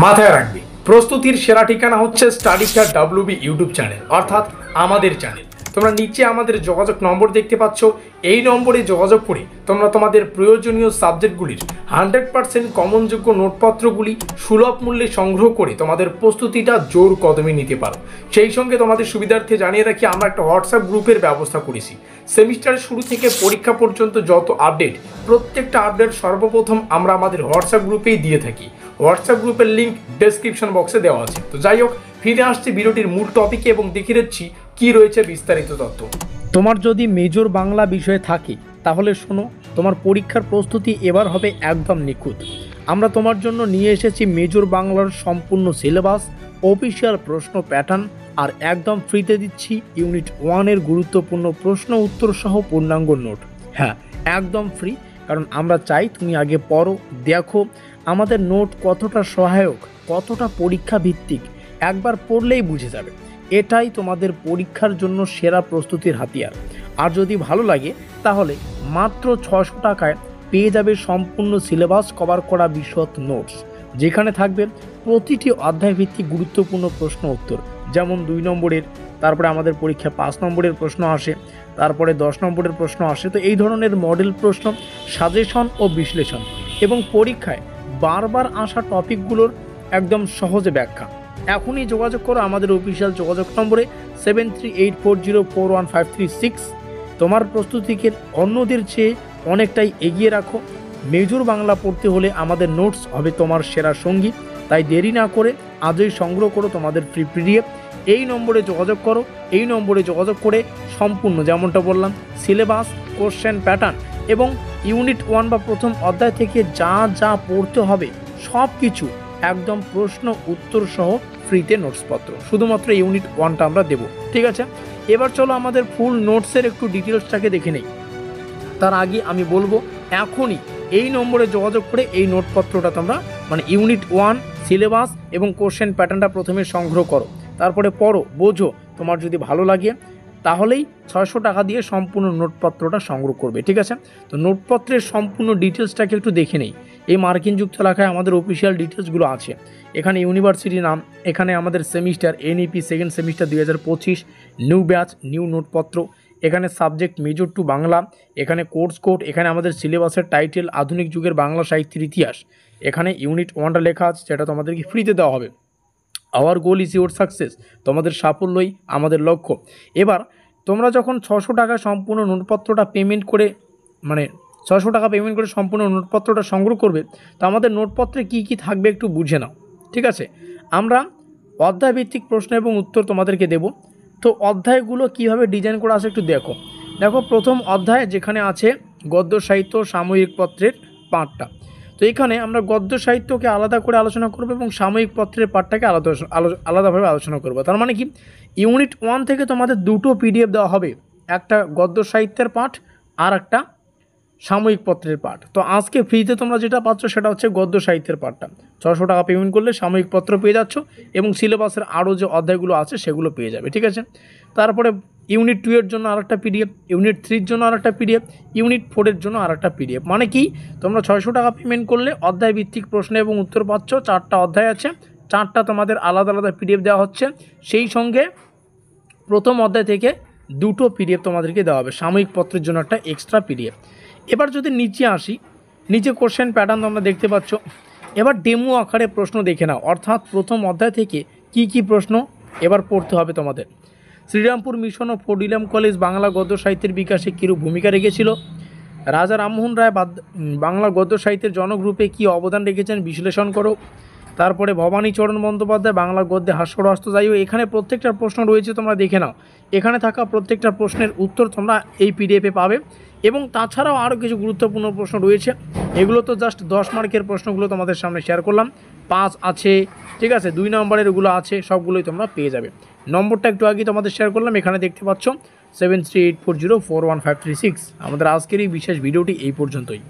মাথায় রাখবে, প্রস্তুতির সেরা ঠিকানা হচ্ছে স্টাডিস্টার WB ইউটিউব চ্যানেল, অর্থাৎ আমাদের চ্যানেল। তোমরা নিচে আমাদের যোগাযোগ নম্বর দেখতে পাচ্ছ, এই নম্বরে যোগাযোগ করে তোমরা তোমাদের প্রয়োজনীয় সাবজেক্টগুলির 100% কমনযোগ্য নোটপত্রগুলি সুলভ মূল্যে সংগ্রহ করে তোমাদের প্রস্তুতিটা জোর কদমে নিতে পারো। সেই সঙ্গে তোমাদের সুবিধার্থে জানিয়ে রাখি, আমরা একটা হোয়াটসঅ্যাপ গ্রুপের ব্যবস্থা করেছি। সেমিস্টারের শুরু থেকে পরীক্ষা পর্যন্ত যত আপডেট, প্রত্যেকটা আপডেট সর্বপ্রথম আমরা আমাদের হোয়াটসঅ্যাপ গ্রুপেই দিয়ে থাকি। হোয়াটসঅ্যাপ গ্রুপের লিঙ্ক ডেসক্রিপশন বক্সে দেওয়া আছে। তো যাই হোক, ফিরে আসছি ভিডিওটির মূল টপিকে এবং দেখিয়ে দিচ্ছি কী রয়েছে বিস্তারিত তথ্য। তোমার যদি মেজর বাংলা বিষয়ে থাকে তাহলে শোনো, তোমার পরীক্ষার প্রস্তুতি এবার হবে একদম নিখুঁত। আমরা তোমার জন্য নিয়ে এসেছি মেজর বাংলার সম্পূর্ণ সিলেবাস, অফিসিয়াল প্রশ্ন প্যাটার্ন, আর একদম ফ্রিতে দিচ্ছি ইউনিট 1-এর গুরুত্বপূর্ণ প্রশ্ন উত্তর সহ পূর্ণাঙ্গ নোট। হ্যাঁ, একদম ফ্রি, কারণ আমরা চাই তুমি আগে পড়ো, দেখো আমাদের নোট কতটা সহায়ক, কতটা পরীক্ষা ভিত্তিক, একবার পড়লেই বুঝে যাবে। এটাই তোমাদের পরীক্ষার জন্য সেরা প্রস্তুতির হাতিয়ার। আর যদি ভালো লাগে তাহলে মাত্র 600 টাকায় পেয়ে যাবে সম্পূর্ণ সিলেবাস কভার করা বিশদ নোটস, যেখানে থাকবে প্রতিটি অধ্যায় ভিত্তিক গুরুত্বপূর্ণ প্রশ্ন উত্তর। যেমন 2 নম্বরের, তারপরে আমাদের পরীক্ষা 5 নম্বরের প্রশ্ন আসে, তারপরে 10 নম্বরের প্রশ্ন আসে। তো এই ধরনের মডেল প্রশ্ন, সাজেশন ও বিশ্লেষণ, এবং পরীক্ষায় বারবার আসা টপিকগুলোর একদম সহজে ব্যাখ্যা। এখনই যোগাযোগ করো আমাদের অফিসিয়াল যোগাযোগ নম্বরে 7384041536। তোমার প্রস্তুতিকে অন্যদের চেয়ে অনেকটাই এগিয়ে রাখো। মেজর বাংলা পড়তে হলে আমাদের নোটস হবে তোমার সেরা সঙ্গী। তাই দেরি না করে আজই সংগ্রহ করো তোমাদের ফ্রি PDF। এই নম্বরে যোগাযোগ করো। এই নম্বরে যোগাযোগ করে সম্পূর্ণ, যেমনটা বললাম, সিলেবাস, কোশ্চেন প্যাটার্ন এবং ইউনিট 1 বা প্রথম অধ্যায় থেকে যা যা পড়তে হবে সব কিছু একদম প্রশ্ন উত্তর সহ ফ্রিতে নোটসপত্র। শুধুমাত্র ইউনিট 1টা আমরা দেবো, ঠিক আছে? এবার চলো আমাদের ফুল নোটসের একটু ডিটেলসটাকে দেখে নেই। তার আগে আমি বলবো, এখনই এই নম্বরে যোগাযোগ করে এই নোটপত্রটা তোমরা ইউনিট 1 সিলেবাস এবং কোশ্চেন প্যাটার্নটা প্রথমে সংগ্রহ করো, তারপরে পড়ো, বোঝো। তোমার যদি ভালো লাগে তাহলেই 600 টাকা দিয়ে সম্পূর্ণ নোটপত্রটা সংগ্রহ করবে, ঠিক আছে? তো নোটপত্রের সম্পূর্ণ ডিটেলসটাকে একটু দেখে নেই। এই মার্কিন যুক্ত লেখায় আমাদের অফিসিয়াল ডিটেলসগুলো আছে। এখানে ইউনিভার্সিটি নাম, এখানে আমাদের semester NEP second semester 2025, new batch, new নোটপত্র, এখানে সাবজেক্ট মেজর টু বাংলা, এখানে কোর্স কোড, এখানে আমাদের সিলেবাসের টাইটেল আধুনিক যুগের বাংলা সাহিত্যের ইতিহাস, এখানে ইউনিট 1টা লেখা আছে, যেটা তোমাদেরকে ফ্রিতে দেওয়া হবে। Hour goal is your success, তোমাদের সাফল্যই আমাদের লক্ষ্য। এবার তোমরা যখন 600 টাকা সম্পূর্ণ নোটপত্রটা পেমেন্ট করে 600 টাকা পেমেন্ট করে সম্পূর্ণ নোটপত্রটা সংগ্রহ করবে, তো আমাদের নোটপত্রে কি কি থাকবে একটু বুঝে নাও, ঠিক আছে? আমরা অধ্যায়ভিত্তিক প্রশ্ন এবং উত্তর তোমাদেরকে দেব। তো অধ্যায়গুলো কিভাবে ডিজাইন করা আছে একটু দেখো। প্রথম অধ্যায় যেখানে আছে গদ্য সাহিত্য সাময়িক পত্রের পাঠটা। তো এখানে আমরা গদ্য সাহিত্যকে আলাদা করে আলোচনা করব এবং সাময়িক পত্রের পাঠটাকে আলাদাভাবে আলোচনা করব। তার মানে কি, ইউনিট 1 থেকে তোমাদের দুটো PDF দেওয়া হবে, একটা গদ্য সাহিত্যের পাঠ আর একটা সাময়িক পত্রের পাঠ। তো আজকে ফ্রিতে তোমরা যেটা পাচ্ছ সেটা হচ্ছে গদ্য সাহিত্যের পাঠটা। 600 টাকা পেমেন্ট করলে সাময়িক পত্র পেয়ে যাচ্ছ এবং সিলেবাসের আরও যে অধ্যায়গুলো আছে সেগুলো পেয়ে যাবে, ঠিক আছে? তারপরে ইউনিট 2 এর জন্য আরেকটা PDF, ইউনিট 3 এর জন্য আরেকটা PDF, ইউনিট 4 এর জন্য আরেকটা PDF। মানে কি, তোমরা 600 টাকা পেমেন্ট করলে অধ্যায় ভিত্তিক প্রশ্ন এবং উত্তর পাচ্ছ। 4টা অধ্যায় আছে, 4টা তোমাদের আলাদা আলাদা PDF দেওয়া হচ্ছে। সেই সঙ্গে প্রথম অধ্যায় থেকে দুটো PDF তোমাদেরকে দেওয়া হবে, সাময়িক পত্রের জন্য একটা এক্সট্রা PDF। এবার যদি নিচে আসি, নিচে কোশ্চেন প্যাটার্ন তোমরা দেখতে পাচ্ছ। এবার ডেমো আকারে প্রশ্ন দেখে নাও, অর্থাৎ প্রথম অধ্যায় থেকে কি কি প্রশ্ন এবার পড়তে হবে তোমাদের। শ্রীরামপুর মিশন ও ফোর্ট উইলিয়াম কলেজ বাংলা গদ্য সাহিত্যের বিকাশে কীরূপ ভূমিকা রেখেছিল? রাজা রামমোহন রায় বাংলা গদ্য সাহিত্যের জনকরূপে কী অবদান রেখেছেন বিশ্লেষণ করো। তারপরে ভবানীচরণ বন্দ্যোপাধ্যায় বাংলা গদ্যে হাস্যরস। যাই হোক, এখানে প্রত্যেকটা প্রশ্ন রয়েছে, তোমরা দেখে নাও। এখানে থাকা প্রত্যেকটা প্রশ্নের উত্তর তোমরা এই PDF-এ পাবে। এবং তাছাড়াও আরও কিছু গুরুত্বপূর্ণ প্রশ্ন রয়েছে, এগুলো তো জাস্ট 10 মার্কের প্রশ্নগুলো তোমাদের সামনে শেয়ার করলাম। 5 আছে, ঠিক আছে, 2 নম্বরের এগুলো আছে, সবগুলোই তোমরা পেয়ে যাবে। নম্বরটা একটু আগে তোমাদের শেয়ার করলাম, এখানে দেখতে পাচ্ছ 7384041536। আমাদের আজকের এই বিশেষ ভিডিওটি এই পর্যন্তই।